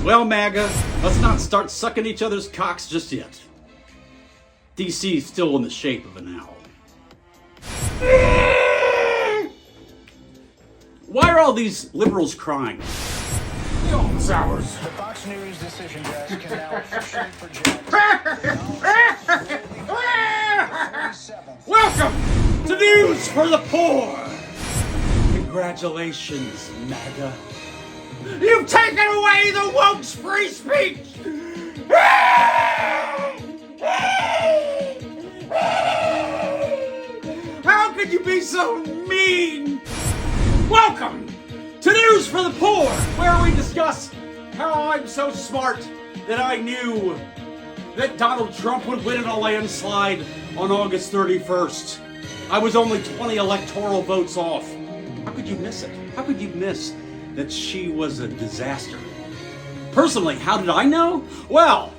Well, MAGA, let's not start sucking each other's cocks just yet. DC's still in the shape of an owl. Why are all these liberals crying? The office hours. The Fox News decision desk can now officially project. Welcome to News for the Poor. Congratulations, MAGA. You've taken away the woke's free speech. How could you be so mean? Welcome to News for the Poor, where we discuss how I'm so smart that I knew that Donald Trump would win in a landslide on August 31st. I was only 20 electoral votes off. How could you miss it? How could you miss that she was a disaster? Personally, how did I know? Well,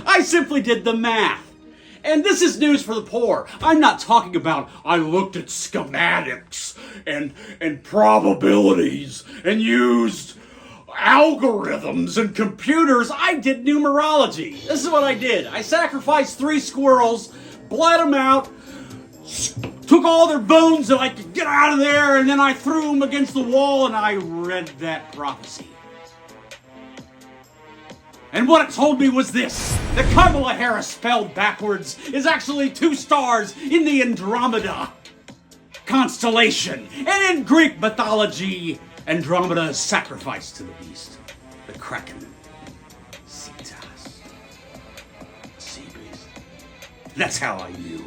I simply did the math. And this is News for the Poor. I'm not talking about I looked at schematics and probabilities and used algorithms and computers. I did numerology. This is what I did. I sacrificed 3 squirrels, bled them out, took all their bones so I could get out of there, and then I threw them against the wall and I read that prophecy. And what it told me was this: that Kamala Harris spelled backwards is actually 2 stars in the Andromeda constellation. And in Greek mythology, Andromeda is sacrificed to the beast, the Kraken, Cetus, sea beast. That's how I knew.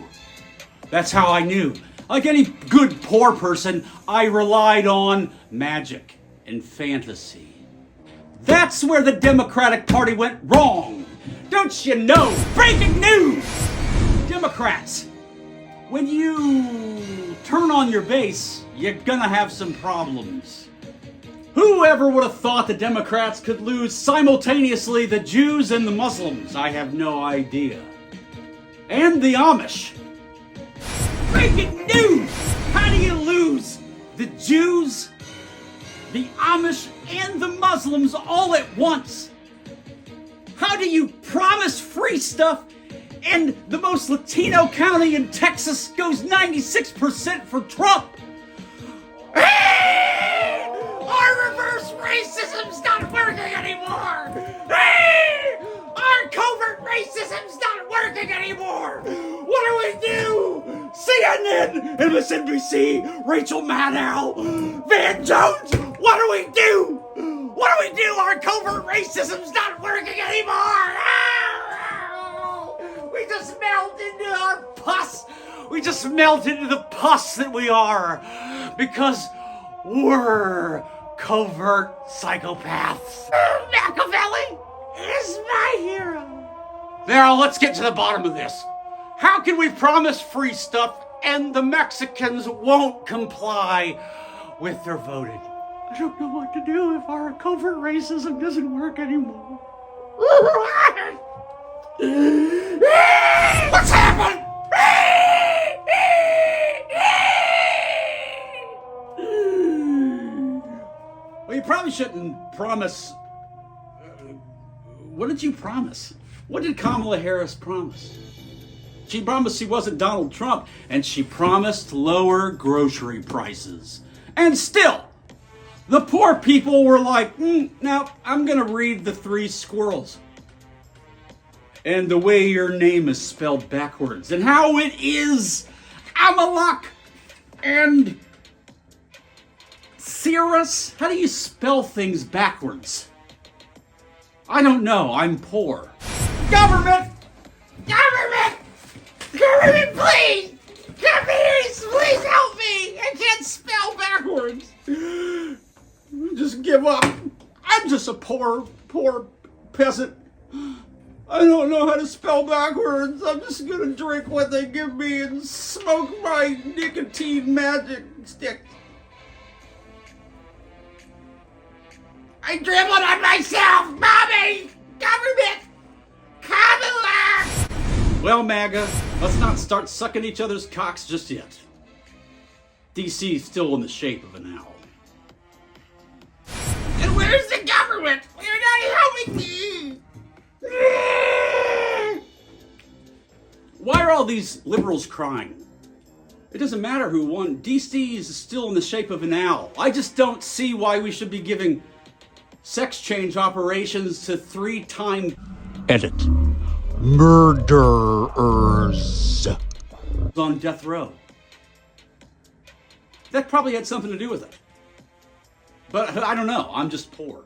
That's how I knew. Like any good poor person, I relied on magic and fantasy. That's where the Democratic Party went wrong. Don't you know? Breaking news! Democrats, when you turn on your base, you're gonna have some problems. Whoever would have thought the Democrats could lose simultaneously the Jews and the Muslims? I have no idea. And the Amish. Breaking news! How do you lose the Jews, the Amish, and the Muslims all at once? How do you promise free stuff and the most Latino county in Texas goes 96% for Trump? Our reverse racism's not working anymore! Our covert racism's not working anymore! What do we do? CNN, MSNBC, Rachel Maddow, Van Jones, what do we do? What do we do? Our covert racism's not working anymore! We just melt into our pus! We just melt into the pus that we are because we're covert psychopaths. Machiavelli is my hero. Now let's get to the bottom of this. How can we promise free stuff and the Mexicans won't comply with their voting? I don't know what to do if our covert racism doesn't work anymore. What's happened? Well, you probably shouldn't promise. What did you promise? What did Kamala Harris promise? She promised she wasn't Donald Trump, and she promised lower grocery prices. And still, the poor people were like, now I'm going to read the 3 squirrels. And the way your name is spelled backwards, and how it is Amalek and Cirrus. How do you spell things backwards? I don't know. I'm poor. Government! Government! Government, please! Please help me! I can't spell backwards. Just give up. I'm just a poor peasant. I don't know how to spell backwards. I'm just gonna drink what they give me and smoke my nicotine magic stick. I dribbled on myself, Mommy! Government! Kamala! Well, MAGA, let's not start sucking each other's cocks just yet. DC's still in the shape of an owl. And where's the government? these liberals crying? It doesn't matter who won. DC is still in the shape of an owl. I just don't see why we should be giving sex change operations to 3-time Edit. Murderers. on death row. That probably had something to do with it. But I don't know. I'm just poor.